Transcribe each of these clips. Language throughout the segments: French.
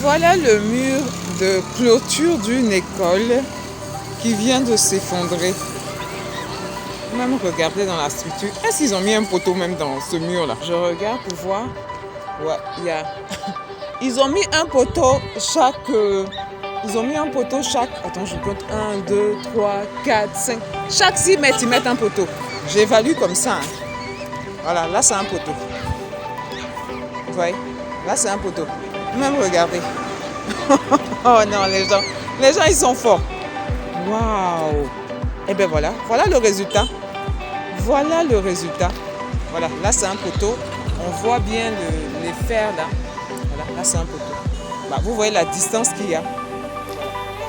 Voilà le mur de clôture d'une école qui vient de s'effondrer. Même regarder dans la structure. Est-ce qu'ils ont mis un poteau même dans ce mur-là? Je regarde pour voir. Ouais, il y a... Ils ont mis un poteau chaque... Ils ont mis un poteau chaque... Attends, je compte. 1, 2, 3, 4, 5. Chaque 6 mètres, ils mettent un poteau. J'évalue comme ça. Voilà, là, c'est un poteau. Vous voyez? Là, c'est un poteau. Même regardez. Oh non, les gens, ils sont forts. Waouh! Et bien voilà, voilà le résultat. Voilà le résultat. Voilà, là, c'est un poteau. On voit bien les fers là. Voilà, là, c'est un poteau. Bah, vous voyez la distance qu'il y a.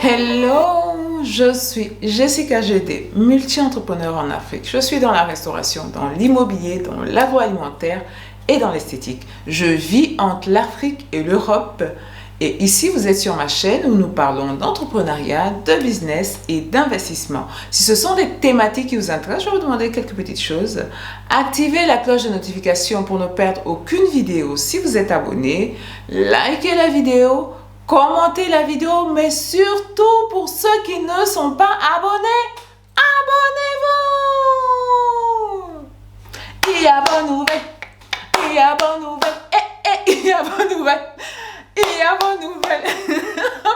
Hello, je suis Jessica GD, multi-entrepreneur en Afrique. Je suis dans la restauration, dans l'immobilier, dans l'agroalimentaire et dans l'esthétique. Je vis entre l'Afrique et l'Europe. Et ici, vous êtes sur ma chaîne où nous parlons d'entrepreneuriat, de business et d'investissement. Si ce sont des thématiques qui vous intéressent, je vais vous demander quelques petites choses. Activez la cloche de notification pour ne perdre aucune vidéo si vous êtes abonné. Likez la vidéo, commentez la vidéo, mais surtout pour ceux qui ne sont pas abonnés, abonnez-vous! Il y a bonne nouvelle, il y a bonne nouvelle, il y a bonne nouvelle. Il y a bonne nouvelle.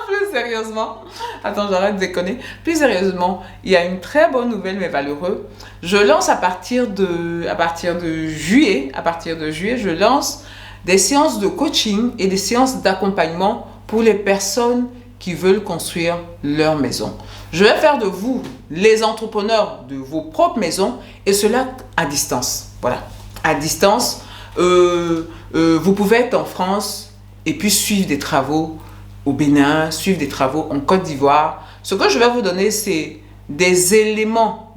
Plus sérieusement, attends, j'arrête de déconner. Plus sérieusement, il y a une très bonne nouvelle, mais valeureux. Je lance à partir de juillet, je lance des séances de coaching et des séances d'accompagnement pour les personnes qui veulent construire leur maison. Je vais faire de vous les entrepreneurs de vos propres maisons et cela à distance. Voilà, à distance. Vous pouvez être en France et puis suivre des travaux au Bénin, suivre des travaux en Côte d'Ivoire. Ce que je vais vous donner, c'est des éléments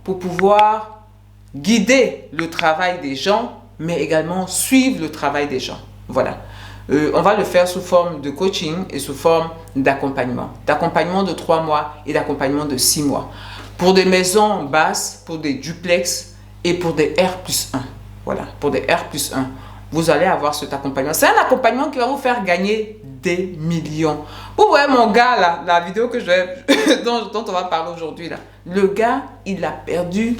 pour pouvoir guider le travail des gens, mais également suivre le travail des gens. Voilà. On va le faire sous forme de coaching et sous forme d'accompagnement. D'accompagnement de 3 mois et d'accompagnement de 6 mois. Pour des maisons basses, pour des duplex et pour des R+1. Voilà, pour des R+1. Vous allez avoir cet accompagnement. C'est un accompagnement qui va vous faire gagner des millions. Vous voyez mon gars là, la vidéo que dont on va parler aujourd'hui là. Le gars, il a perdu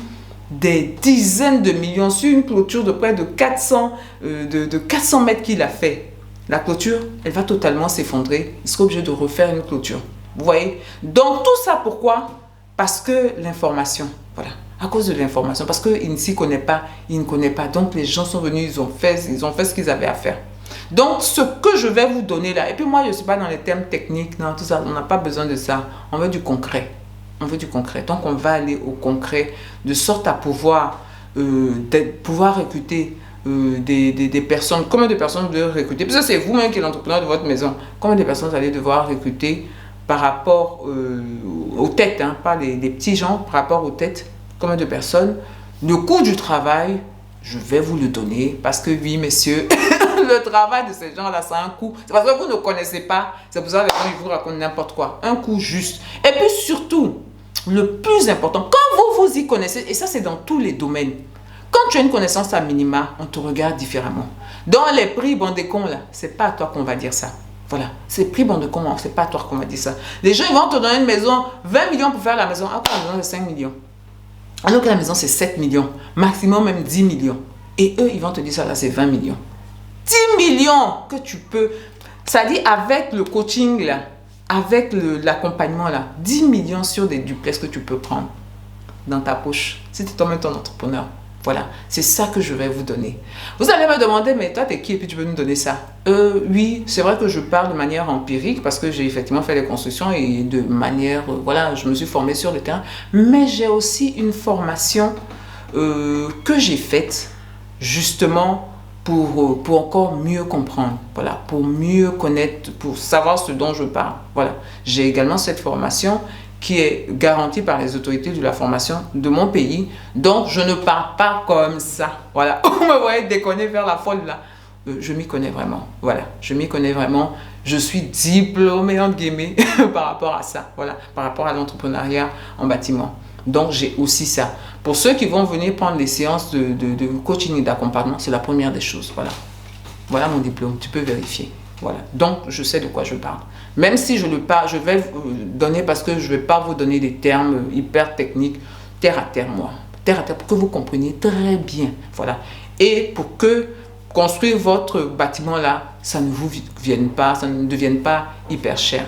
des dizaines de millions sur une clôture de près de 400 mètres qu'il a fait. La clôture, elle va totalement s'effondrer. Il sera obligé de refaire une clôture. Vous voyez? Donc tout ça pourquoi? Parce que l'information, voilà. À cause de l'information, parce qu'il ne s'y connaît pas, il ne connaît pas. Donc les gens sont venus, ils ont fait ce qu'ils avaient à faire. Donc ce que je vais vous donner là, et puis moi je ne suis pas dans les termes techniques, non, tout ça, on n'a pas besoin de ça. On veut du concret. On veut du concret. Donc on va aller au concret, de sorte à pouvoir recruter des personnes. Combien de personnes vous devez recruter? Parce que c'est vous-même qui êtes l'entrepreneur de votre maison. Combien de personnes vous allez devoir recruter par rapport aux têtes, hein, pas des petits gens, par rapport aux têtes. Combien de personnes? Le coût du travail, je vais vous le donner parce que oui, messieurs, le travail de ces gens-là, ça a un coût. C'est parce que vous ne connaissez pas. C'est pour ça que les gens ils vous racontent n'importe quoi. Un coût juste. Et puis surtout, le plus important, quand vous y connaissez, et ça c'est dans tous les domaines, quand tu as une connaissance à minima, on te regarde différemment. Dans les prix Bandecon, là, c'est pas à toi qu'on va dire ça. Voilà, c'est prix Bandecon, c'est pas à toi qu'on va dire ça. Les gens ils vont te donner une maison, 20 millions pour faire la maison. Ah, quoi, la maison c'est 5 millions. Alors que la maison, c'est 7 millions. Maximum même 10 millions. Et eux, ils vont te dire ça, là, c'est 20 millions. 10 millions que tu peux... Ça dit, avec le coaching, là, avec l'accompagnement, là, 10 millions sur des duplex que tu peux prendre dans ta poche. Si tu es toi-même ton entrepreneur. Voilà, c'est ça que je vais vous donner. Vous allez me demander, mais toi, t'es qui et puis tu veux nous donner ça? Oui, c'est vrai que je parle de manière empirique parce que j'ai effectivement fait les constructions et de manière, voilà, je me suis formée sur le terrain. Mais j'ai aussi une formation que j'ai faite justement pour encore mieux comprendre, voilà, pour mieux connaître, pour savoir ce dont je parle. Voilà, j'ai également cette formation qui est garantie par les autorités de la formation de mon pays. Donc, je ne parle pas comme ça. Voilà, vous me voyez déconner vers la folle là. Je m'y connais vraiment. Voilà, je m'y connais vraiment. Je suis diplômée, entre guillemets, par rapport à ça. Voilà, par rapport à l'entrepreneuriat en bâtiment. Donc, j'ai aussi ça. Pour ceux qui vont venir prendre les séances de coaching et d'accompagnement, c'est la première des choses. Voilà. Voilà mon diplôme. Tu peux vérifier. Voilà, donc je sais de quoi je parle. Même si je vais vous donner, parce que je ne vais pas vous donner des termes hyper techniques, terre à terre, moi. Terre à terre, pour que vous compreniez très bien. Voilà. Et pour que construire votre bâtiment là, ça ne vous vienne pas, ça ne devienne pas hyper cher.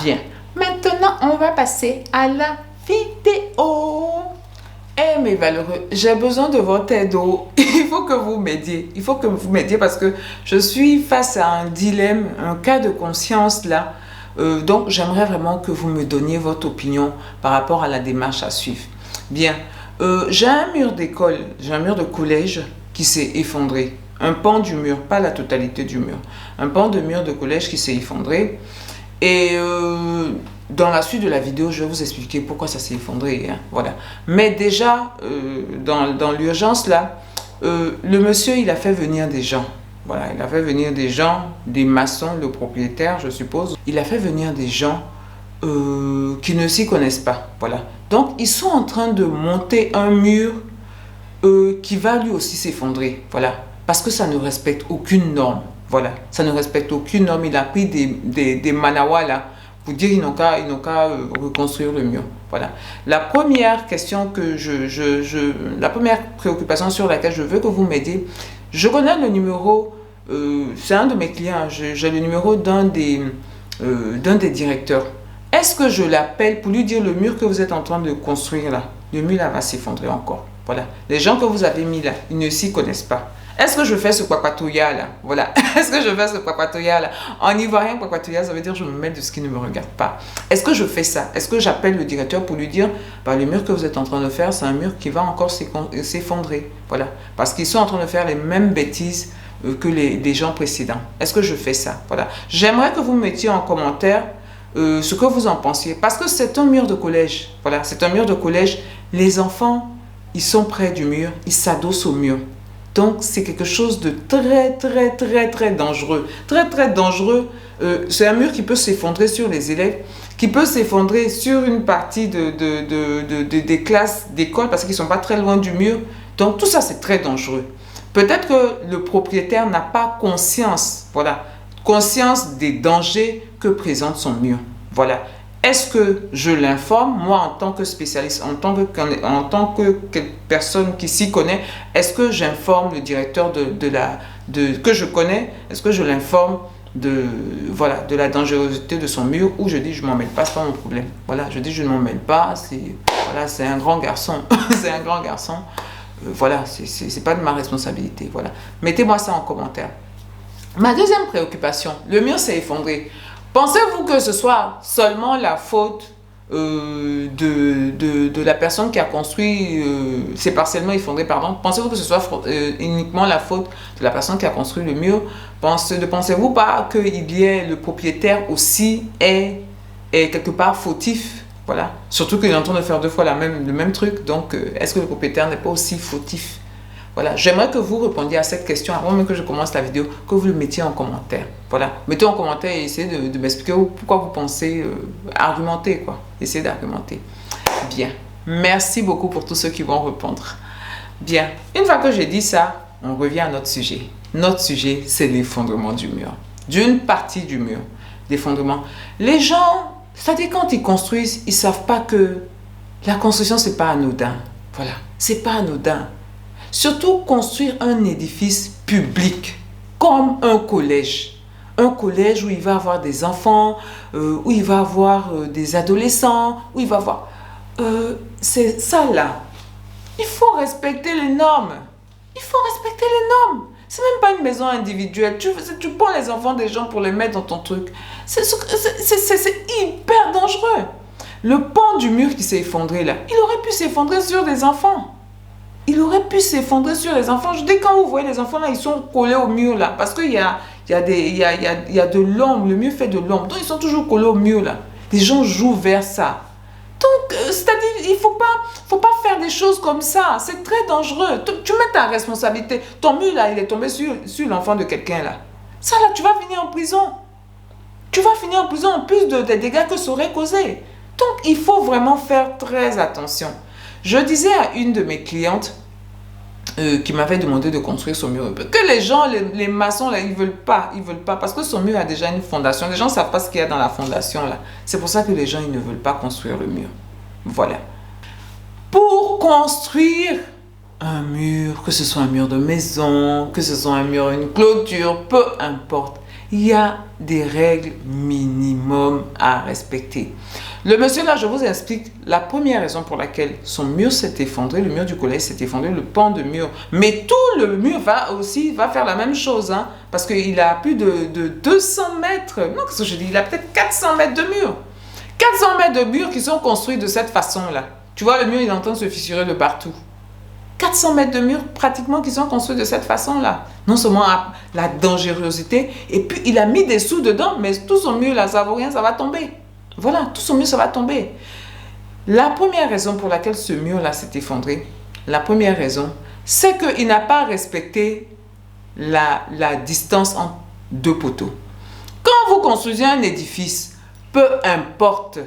Bien. Maintenant, on va passer à la vidéo. Eh mes valeureux, j'ai besoin de votre aide. Il faut que vous m'aidiez. Il faut que vous m'aidiez parce que je suis face à un dilemme, un cas de conscience là. Donc, j'aimerais vraiment que vous me donniez votre opinion par rapport à la démarche à suivre. Bien, j'ai un mur d'école, j'ai un mur de collège qui s'est effondré. Un pan du mur, pas la totalité du mur. Un pan de mur de collège qui s'est effondré. Et dans la suite de la vidéo, je vais vous expliquer pourquoi ça s'est effondré. Hein, voilà. Mais déjà, dans l'urgence là, le monsieur, il a fait venir des gens. Voilà, il a fait venir des gens, des maçons, le propriétaire, je suppose. Il a fait venir des gens qui ne s'y connaissent pas. Voilà. Donc, ils sont en train de monter un mur qui va lui aussi s'effondrer. Voilà. Parce que ça ne respecte aucune norme. Voilà, ça ne respecte aucune norme. Il a pris des manawas là pour dire qu'ils n'ont qu'à reconstruire le mur. Voilà. La première question la première préoccupation sur laquelle je veux que vous m'aidiez, je connais le numéro, c'est un de mes clients, j'ai le numéro d'un des directeurs. Est-ce que je l'appelle pour lui dire le mur que vous êtes en train de construire là, le mur là va s'effondrer encore. Voilà. Les gens que vous avez mis là, ils ne s'y connaissent pas. Est-ce que je fais ce papatouilla là? Voilà. Est-ce que je fais ce papatouilla là? En ivoirien, papatouilla, ça veut dire je me mets de ce qui ne me regarde pas. Est-ce que je fais ça? Est-ce que j'appelle le directeur pour lui dire bah, le mur que vous êtes en train de faire, c'est un mur qui va encore s'effondrer. Voilà. Parce qu'ils sont en train de faire les mêmes bêtises que les gens précédents. Est-ce que je fais ça? Voilà. J'aimerais que vous mettiez en commentaire ce que vous en pensiez. Parce que c'est un mur de collège. Voilà. C'est un mur de collège. Les enfants, ils sont près du mur. Ils s'adossent au mur. Donc, c'est quelque chose de très dangereux. Très dangereux. C'est un mur qui peut s'effondrer sur les élèves, qui peut s'effondrer sur une partie des classes d'école parce qu'ils ne sont pas très loin du mur. Donc, tout ça, c'est très dangereux. Peut-être que le propriétaire n'a pas conscience, voilà, conscience des dangers que présente son mur. Voilà. Est-ce que je l'informe, moi en tant que spécialiste, en tant que personne qui s'y connaît, est-ce que j'informe le directeur que je connais, est-ce que je l'informe de la dangerosité de son mur ou je dis je m'en mêle pas, c'est pas mon problème. Voilà, je dis je ne m'en mêle pas, c'est un grand garçon, c'est un grand garçon. Voilà, c'est pas de ma responsabilité. Voilà. Mettez-moi ça en commentaire. Ma deuxième préoccupation, le mur s'est effondré. Pensez-vous que ce soit seulement la faute de la personne qui a construit, c'est partiellement effondré, pardon. Pensez-vous que ce soit uniquement la faute de la personne qui a construit le mur? Ne pensez-vous pas qu'il y ait le propriétaire aussi est quelque part fautif? Voilà. Surtout qu'il est en train de faire deux fois le même truc. Donc, est-ce que le propriétaire n'est pas aussi fautif? Voilà, j'aimerais que vous répondiez à cette question avant même que je commence la vidéo, que vous le mettiez en commentaire. Voilà, mettez en commentaire et essayez de m'expliquer pourquoi vous pensez argumenter, quoi. Essayez d'argumenter. Bien, merci beaucoup pour tous ceux qui vont répondre. Bien, une fois que j'ai dit ça, on revient à notre sujet. Notre sujet, c'est l'effondrement du mur. D'une partie du mur, l'effondrement. Les gens, c'est-à-dire quand ils construisent, ils ne savent pas que la construction, ce n'est pas anodin. Voilà, ce n'est pas anodin. Surtout construire un édifice public comme un collège. Un collège où il va y avoir des enfants, où il va y avoir des adolescents, où il va y avoir... c'est ça là. Il faut respecter les normes. Il faut respecter les normes. C'est même pas une maison individuelle. Tu prends les enfants des gens pour les mettre dans ton truc. C'est hyper dangereux. Le pan du mur qui s'est effondré là, il aurait pu s'effondrer sur des enfants. Il aurait pu s'effondrer sur les enfants. Je dis, quand vous voyez les enfants là, ils sont collés au mur là. Parce qu'il y a de l'ombre. Le mur fait de l'ombre. Donc, ils sont toujours collés au mur là. Les gens jouent vers ça. Donc, c'est-à-dire, il ne faut pas faire des choses comme ça. C'est très dangereux. Tu mets ta responsabilité. Ton mur là, il est tombé sur l'enfant de quelqu'un là. Ça là, tu vas finir en prison. Tu vas finir en prison en plus des dégâts que ça aurait causé. Donc, il faut vraiment faire très attention. Je disais à une de mes clientes, qui m'avait demandé de construire son mur. Que les gens, les maçons, là, ils veulent pas, parce que son mur a déjà une fondation. Les gens ne savent pas ce qu'il y a dans la fondation, là. C'est pour ça que les gens, ils ne veulent pas construire le mur. Voilà. Pour construire un mur, que ce soit un mur de maison, que ce soit un mur, une clôture, peu importe, il y a des règles minimum à respecter. Le monsieur là, je vous explique la première raison pour laquelle son mur s'est effondré, le mur du collège s'est effondré, le pan de mur. Mais tout le mur va faire la même chose, hein, parce qu'il a plus de 200 mètres. Non, qu'est-ce que je dis? Il a peut-être 400 mètres de mur. 400 mètres de mur qui sont construits de cette façon-là. Tu vois, le mur, il est en train de se fissurer de partout. 400 mètres de murs pratiquement qui sont construits de cette façon-là. Non seulement la dangerosité, et puis il a mis des sous dedans, mais tout son mur là, ça vaut rien, ça va tomber. Voilà, tout son mur, ça va tomber. La première raison pour laquelle ce mur-là s'est effondré, la première raison, c'est qu'il n'a pas respecté la distance entre deux poteaux. Quand vous construisez un édifice, peu importe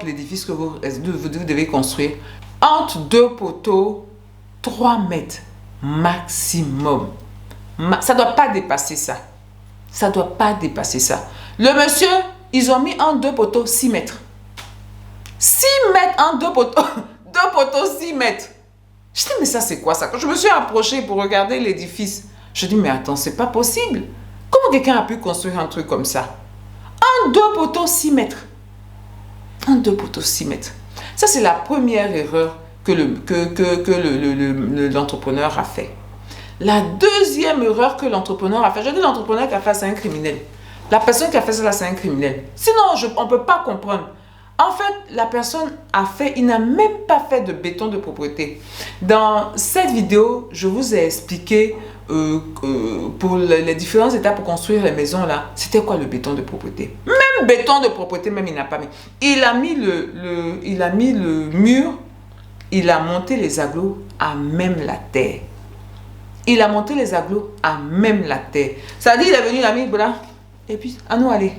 l'édifice que vous devez construire, entre deux poteaux, 3 mètres maximum. Ça ne doit pas dépasser ça. Ça ne doit pas dépasser ça. Le monsieur, ils ont mis en deux poteaux 6 mètres. 6 mètres en deux poteaux. Deux poteaux 6 mètres. Je dis, mais ça c'est quoi ça? Quand je me suis approchée pour regarder l'édifice, je dis, mais attends, c'est pas possible. Comment quelqu'un a pu construire un truc comme ça? En deux poteaux 6 mètres. En deux poteaux 6 mètres. Ça, c'est la première erreur que l'entrepreneur a fait. La deuxième erreur que l'entrepreneur a fait, je dis l'entrepreneur qui a fait ça, c'est un criminel. La personne qui a fait ça, c'est un criminel. Sinon, on ne peut pas comprendre. En fait, la personne il n'a même pas fait de béton de propreté. Dans cette vidéo, je vous ai expliqué pour les différentes étapes pour construire les maisons là, c'était quoi le béton de propreté. Même béton de propreté, même il n'a pas mis. Il a mis le mur, il a monté les agglos à même la terre. Il a monté les agglos à même la terre. Ça dit, il est venu, il a mis là, et puis, à nous aller.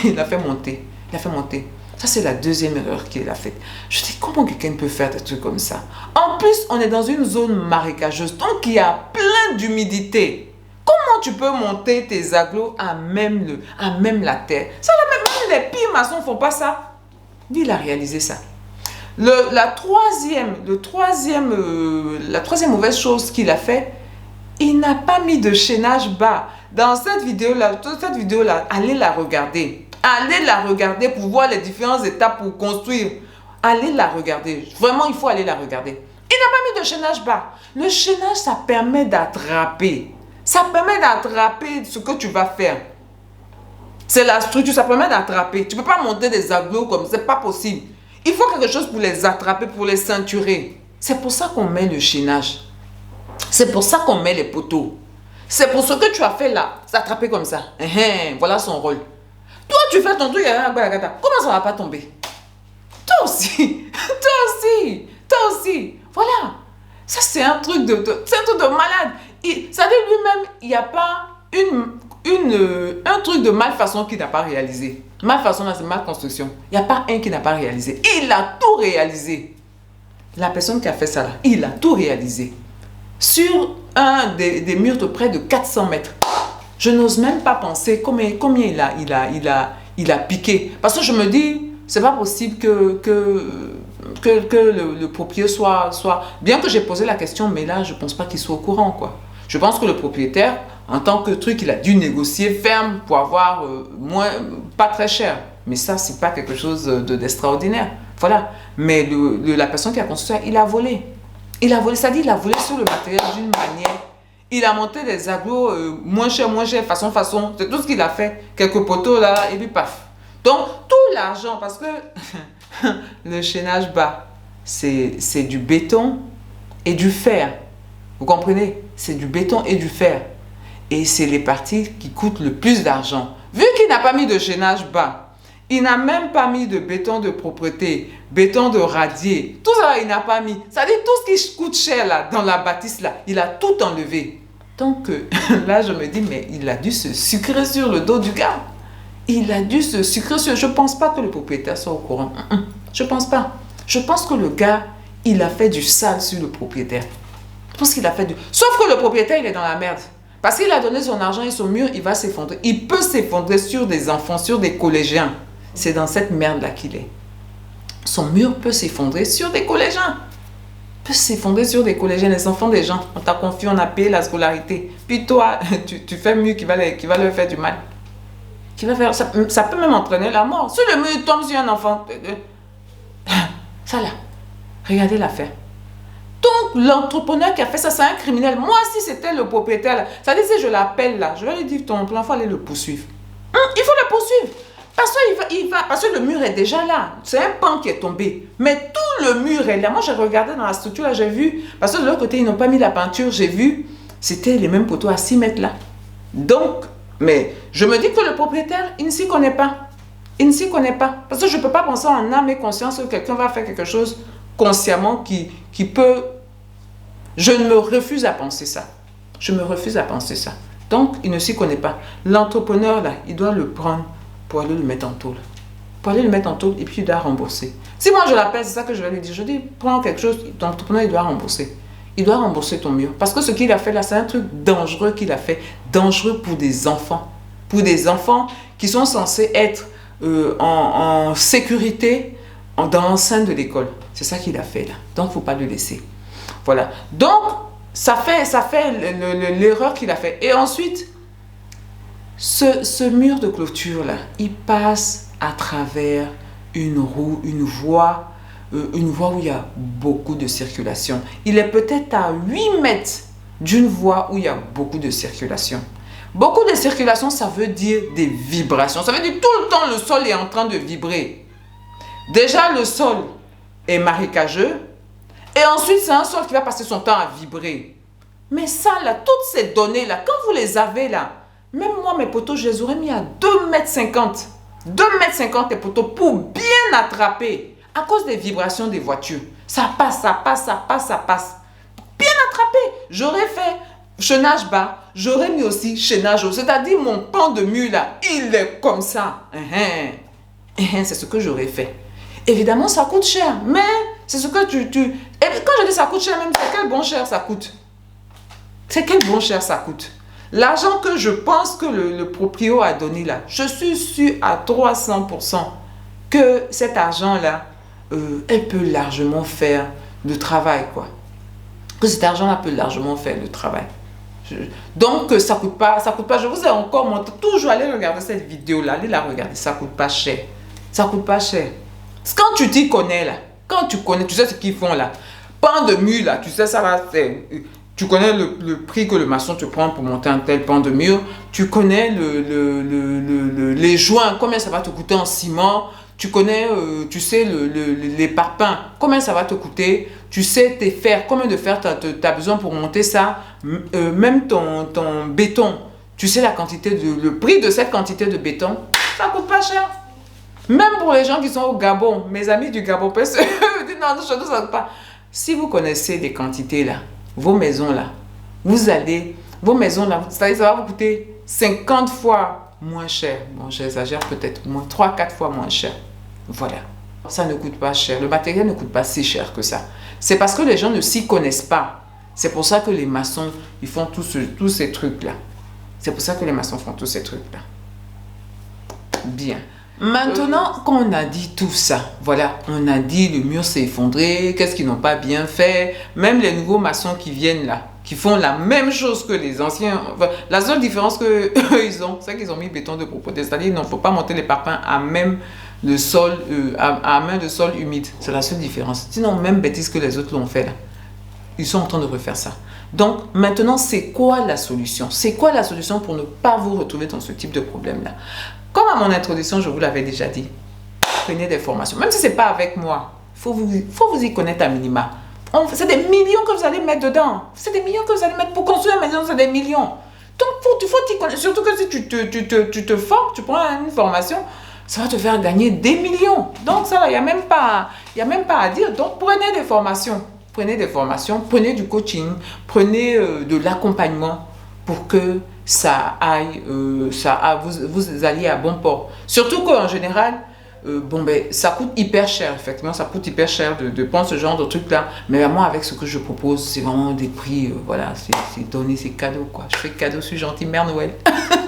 Il a fait monter. Il a fait monter. Ça, c'est la deuxième erreur qu'il a faite. Je dis, comment quelqu'un peut faire des trucs comme ça? En plus, on est dans une zone marécageuse, donc il y a plein d'humidité. Comment tu peux monter tes agglos à même la terre? Ça, même les pires maçons ne font pas ça. Lui, il a réalisé ça. La troisième mauvaise chose qu'il a fait, il n'a pas mis de chaînage bas. Dans cette vidéo-là, allez la regarder. Allez la regarder pour voir les différentes étapes pour construire. Allez la regarder. Vraiment, il faut aller la regarder. Il n'a pas mis de chaînage bas. Le chaînage, ça permet d'attraper. Ça permet d'attraper ce que tu vas faire. C'est la structure, ça permet d'attraper. Tu ne peux pas monter des agglos comme ça, c'est pas possible. Il faut quelque chose pour les attraper, pour les ceinturer. C'est pour ça qu'on met le chaînage. C'est pour ça qu'on met les poteaux. C'est pour ce que tu as fait là, s'attraper comme ça. Voilà son rôle. Toi, tu fais ton truc, comment ça ne va pas tomber? Toi aussi, toi aussi. Voilà. Ça, c'est un truc de malade. Ça dit lui-même, il n'y a pas un truc de malfaçon qu'il n'a pas réalisé. Malfaçon, là, c'est malconstruction. Il n'y a pas un qui n'a pas réalisé. Il a tout réalisé. La personne qui a fait ça, là, il a tout réalisé. Sur un des murs de près de 400 mètres. Je n'ose même pas penser combien il a piqué. Parce que je me dis, c'est pas possible que le propriétaire soit... Bien que j'ai posé la question, mais là, je pense pas qu'il soit au courant, quoi. Je pense que le propriétaire, en tant que truc, il a dû négocier ferme pour avoir pas très cher. Mais ça, c'est pas quelque chose d'extraordinaire. Voilà. Mais la personne qui a construit ça, il a volé. Il a volé, ça dit, il a volé sur le matériel d'une manière. Il a monté des agglos moins cher, façon. C'est tout ce qu'il a fait. Quelques poteaux là, et puis paf. Donc, tout l'argent, parce que le chaînage bas, c'est du béton et du fer. Vous comprenez? C'est du béton et du fer. Et c'est les parties qui coûtent le plus d'argent. Vu qu'il n'a pas mis de chaînage bas, il n'a même pas mis de béton de propreté, béton de radier. Tout ça, il n'a pas mis. Ça dit tout ce qui coûte cher là, dans la bâtisse là, il a tout enlevé. Donc là, je me dis, mais il a dû se sucrer sur le dos du gars. Il a dû se sucrer sur... Je ne pense pas que le propriétaire soit au courant. Je ne pense pas. Je pense que le gars, il a fait du sale sur le propriétaire. Je pense qu'il a fait du... Sauf que le propriétaire, il est dans la merde. Parce qu'il a donné son argent et son mur, il va s'effondrer. Il peut s'effondrer sur des enfants, sur des collégiens. C'est dans cette merde-là qu'il est. Son mur peut s'effondrer sur des collégiens. Peut s'effondrer sur des collégiens, les enfants des gens. On t'a confié, on a payé la scolarité. Puis toi, tu fais mieux qui va leur faire du mal. Qui va faire, ça peut même entraîner la mort. Si le mur tombe sur un enfant, ça là, regardez l'affaire. Donc, l'entrepreneur qui a fait ça, c'est un criminel. Moi, si c'était le propriétaire, là, ça dit, si je l'appelle là, je vais lui dire, ton enfant, aller le poursuivre. Il faut le poursuivre. Parce que le mur est déjà là. C'est un pan qui est tombé. Mais tout le mur est là. Moi, j'ai regardé dans la structure, là, j'ai vu. Parce que de l'autre côté, ils n'ont pas mis la peinture. J'ai vu, c'était les mêmes poteaux à 6 mètres là. Donc, mais je me dis que le propriétaire, il ne s'y connaît pas. Il ne s'y connaît pas. Parce que je ne peux pas penser en âme et conscience que quelqu'un va faire quelque chose consciemment qui peut... Je me refuse à penser ça. Je me refuse à penser ça. Donc, il ne s'y connaît pas. L'entrepreneur, là, il doit le prendre pour aller le mettre en tôle. Pour aller le mettre en tôle et puis il doit rembourser. Si moi je l'appelle, c'est ça que je vais lui dire. Je dis, prends quelque chose, ton entrepreneur, il doit rembourser. Il doit rembourser ton mur. Parce que ce qu'il a fait là, c'est un truc dangereux qu'il a fait. Dangereux pour des enfants. Pour des enfants qui sont censés être en sécurité dans l'enceinte de l'école. C'est ça qu'il a fait là. Donc, il ne faut pas le laisser. Voilà. Donc, ça fait l'erreur qu'il a fait. Et ensuite, ce mur de clôture là, il passe à travers une voie où il y a beaucoup de circulation. Il est peut-être à 8 mètres d'une voie où il y a beaucoup de circulation. Beaucoup de circulation, ça veut dire des vibrations. Ça veut dire tout le temps le sol est en train de vibrer. Déjà, le sol est marécageux. Et ensuite, c'est un sol qui va passer son temps à vibrer. Mais ça, là, toutes ces données-là, quand vous les avez là, même moi, mes poteaux, je les aurais mis à 2,50 m. 2,50 m les poteaux pour bien attraper. À cause des vibrations des voitures. Ça passe, ça passe, ça passe, ça passe. Bien attrapé. J'aurais fait chaînage bas. J'aurais mis aussi chaînage haut. C'est-à-dire mon pan de mur là, il est comme ça. C'est ce que j'aurais fait. Évidemment, ça coûte cher. Mais c'est ce que Et quand je dis ça coûte cher, même, c'est quel bon cher ça coûte. C'est quel bon cher ça coûte. L'argent que je pense que le proprio a donné là, je suis sûr à 300% que cet argent-là, elle peut largement faire le travail, quoi. Que cet argent-là peut largement faire le travail. Donc, ça coûte pas. Je vous ai encore montré, toujours allez regarder cette vidéo-là, allez la regarder, ça coûte pas cher. Ça coûte pas cher. Quand tu t'y connais, là, quand tu connais, tu sais ce qu'ils font, là. Pan de mur, là, tu sais, ça va faire... Tu connais le prix que le maçon te prend pour monter un tel pan de mur. Tu connais les joints, combien ça va te coûter en ciment. Tu connais, tu sais, les parpaings, combien ça va te coûter. Tu sais tes fers, combien de fer tu as besoin pour monter ça. Même ton béton, tu sais le prix de cette quantité de béton. Ça coûte pas cher. Même pour les gens qui sont au Gabon, mes amis du Gabon, parce que non, ça ne coûte pas. Si vous connaissez des quantités là, vos maisons là, vos maisons là, ça va vous coûter 50 fois moins cher. Bon, j'exagère peut-être moins, 3-4 fois moins cher. Voilà. Ça ne coûte pas cher. Le matériel ne coûte pas si cher que ça. C'est parce que les gens ne s'y connaissent pas. C'est pour ça que les maçons, ils font tous ces trucs-là. C'est pour ça que les maçons font tous ces trucs-là. Bien. Maintenant qu'on a dit tout ça, voilà, on a dit le mur s'est effondré, qu'est-ce qu'ils n'ont pas bien fait, même les nouveaux maçons qui viennent là, qui font la même chose que les anciens, enfin, la seule différence qu'eux ils ont, c'est qu'ils ont mis béton de propreté, c'est-à-dire qu'il ne faut pas monter les parpaings à même le sol, à main de sol humide, c'est la seule différence. Sinon, même bêtise que les autres l'ont fait là, ils sont en train de refaire ça. Donc maintenant, c'est quoi la solution? C'est quoi la solution pour ne pas vous retrouver dans ce type de problème là? Comme à mon introduction, je vous l'avais déjà dit, prenez des formations. Même si ce n'est pas avec moi, il faut vous y connaître à minima. C'est des millions que vous allez mettre dedans. C'est des millions que vous allez mettre pour construire une maison, c'est des millions. Donc, il faut t'y connaître. Surtout que si tu te formes, tu prends une formation, ça va te faire gagner des millions. Donc, ça, il n'y a même pas à dire. Donc, prenez des formations. Prenez des formations, prenez du coaching, prenez de l'accompagnement pour que ça aille, vous alliez à bon port. Surtout qu'en général, bon, ben, ça coûte hyper cher, effectivement, ça coûte hyper cher de prendre ce genre de truc-là. Mais moi, avec ce que je propose, c'est vraiment des prix, voilà, c'est donné, c'est cadeau, quoi. Je fais cadeau, je suis gentille, Mère Noël.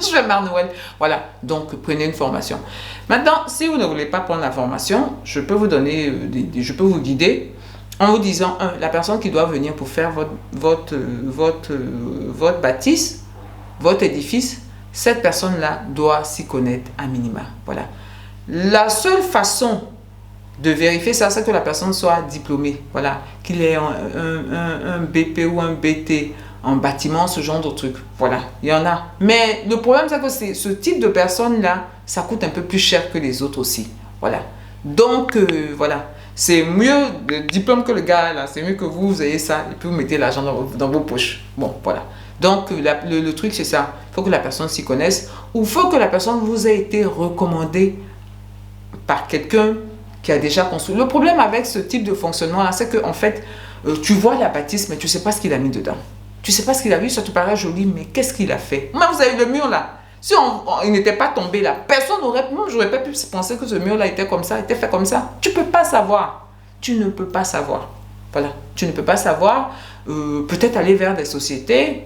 Je fais Mère Noël. Voilà, donc prenez une formation. Maintenant, si vous ne voulez pas prendre la formation, je peux vous donner, je peux vous guider en vous disant, la personne qui doit venir pour faire votre bâtisse, votre édifice, cette personne-là doit s'y connaître à minima. Voilà. La seule façon de vérifier ça, c'est que la personne soit diplômée. Voilà. Qu'il ait un BP ou un BT en bâtiment, ce genre de truc. Voilà. Il y en a. Mais le problème, c'est que ce type de personne-là, ça coûte un peu plus cher que les autres aussi. Voilà. Donc, voilà. C'est mieux le diplôme que le gars, là. C'est mieux que vous ayez ça et puis vous mettez l'argent dans vos poches. Bon, voilà. Donc, le truc, c'est ça. Il faut que la personne s'y connaisse ou il faut que la personne vous ait été recommandée par quelqu'un qui a déjà construit. Le problème avec ce type de fonctionnement-là, c'est qu'en fait, tu vois la bâtisse, mais tu ne sais pas ce qu'il a mis dedans. Tu ne sais pas ce qu'il a mis, ça te paraît joli, mais qu'est-ce qu'il a fait? Moi, vous avez le mur là. Si il n'était pas tombé là, personne n'aurait... Moi, je n'aurais pas pu penser que ce mur-là était comme ça, était fait comme ça. Tu ne peux pas savoir. Tu ne peux pas savoir. Voilà. Tu ne peux pas savoir. Peut-être aller vers des sociétés.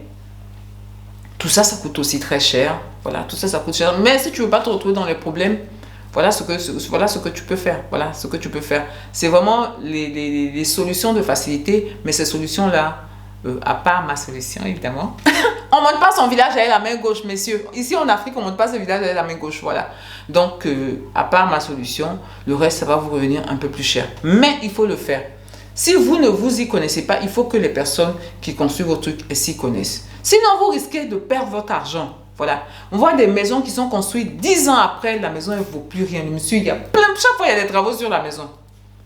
Tout ça, ça coûte aussi très cher. Voilà, tout ça, ça coûte cher. Mais si tu ne veux pas te retrouver dans les problèmes, voilà ce que tu peux faire. Voilà ce que tu peux faire. C'est vraiment les solutions de facilité, mais ces solutions-là, à part ma solution, évidemment. On ne monte pas son village avec la main gauche, messieurs. Ici, en Afrique, on ne monte pas ce village avec la main gauche. Voilà. Donc, à part ma solution, le reste, ça va vous revenir un peu plus cher. Mais il faut le faire. Si vous ne vous y connaissez pas, il faut que les personnes qui construisent vos trucs s'y connaissent. Sinon, vous risquez de perdre votre argent. Voilà. On voit des maisons qui sont construites 10 ans après, la maison ne vaut plus rien. Monsieur, il y a chaque fois, il y a des travaux sur la maison.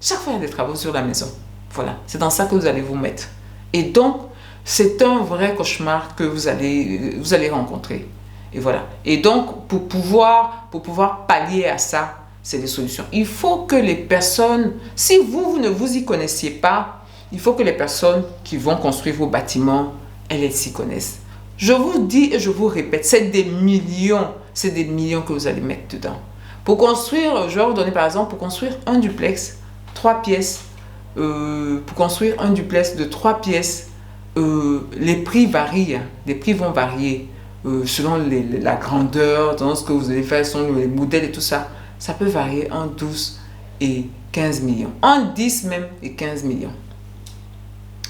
Chaque fois, il y a des travaux sur la maison. Voilà. C'est dans ça que vous allez vous mettre. Et donc, c'est un vrai cauchemar que vous allez rencontrer. Et voilà. Et donc, pour pouvoir pallier à ça, c'est des solutions. Il faut que les personnes, si vous ne vous y connaissiez pas, il faut que les personnes qui vont construire vos bâtiments, elles s'y connaissent. Je vous dis et je vous répète, c'est des millions que vous allez mettre dedans. Pour construire, je vais vous donner par exemple, pour construire un duplex, 3 pièces, pour construire un duplex de 3 pièces, les prix varient, les prix vont varier selon la grandeur, selon ce que vous allez faire, selon les modèles et tout ça. Ça peut varier entre 12 et 15 millions. Entre 10 même et 15 millions.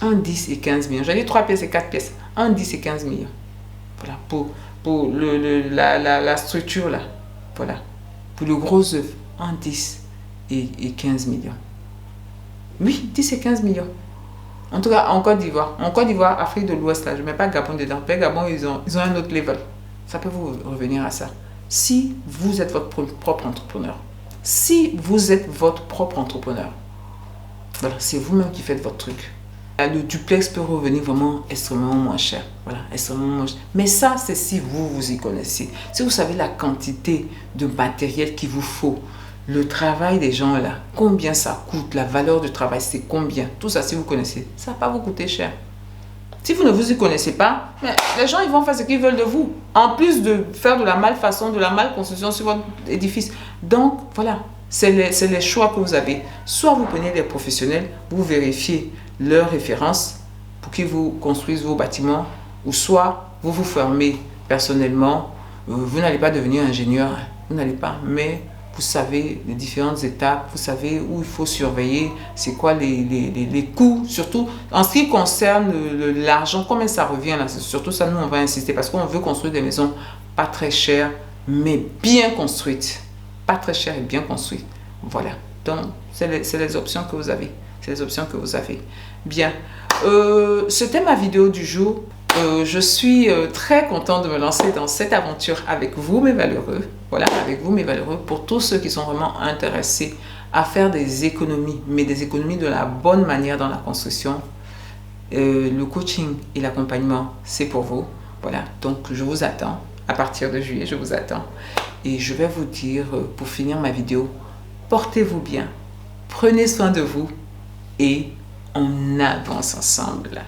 Entre 10 et 15 millions. J'ai dit 3 pièces et 4 pièces. Entre 10 et 15 millions. Voilà, pour la structure là. Voilà. Pour le gros œuvre, entre 10 et 15 millions. Oui, 10 et 15 millions. En tout cas, en Côte d'Ivoire. En Côte d'Ivoire, Afrique de l'Ouest, là, je ne mets pas Gabon dedans. Mais Gabon, ils ont un autre level. Ça peut vous revenir à ça. Si vous êtes votre propre entrepreneur, voilà, c'est vous-même qui faites votre truc. Le duplex peut revenir vraiment extrêmement moins cher. Voilà, extrêmement moins cher. Mais ça, c'est si vous y connaissez. Si vous savez la quantité de matériel qu'il vous faut, le travail des gens là, combien ça coûte, la valeur du travail, c'est combien. Tout ça, si vous connaissez, ça ne va pas vous coûter cher. Si vous ne vous y connaissez pas, les gens ils vont faire ce qu'ils veulent de vous. En plus de faire de la malfaçon, de la malconstruction sur votre édifice. Donc, voilà, c'est les choix que vous avez. Soit vous prenez des professionnels, vous vérifiez leurs références pour qu'ils vous construisent vos bâtiments, ou soit vous vous formez personnellement. Vous n'allez pas devenir ingénieur, vous n'allez pas, mais vous savez les différentes étapes, vous savez où il faut surveiller, c'est quoi les coûts, surtout en ce qui concerne l'argent, combien ça revient là, c'est surtout ça, nous on va insister parce qu'on veut construire des maisons pas très chères, mais bien construites, pas très chères et bien construites. Voilà, donc c'est les options que vous avez, c'est les options que vous avez. Bien, c'était ma vidéo du jour. Je suis très contente de me lancer dans cette aventure avec vous, mes valeureux. Voilà, avec vous, mes valeureux, pour tous ceux qui sont vraiment intéressés à faire des économies, mais des économies de la bonne manière dans la construction. Le coaching et l'accompagnement, c'est pour vous. Voilà, donc je vous attends. À partir de juillet, je vous attends. Et je vais vous dire, pour finir ma vidéo, portez-vous bien, prenez soin de vous et on avance ensemble.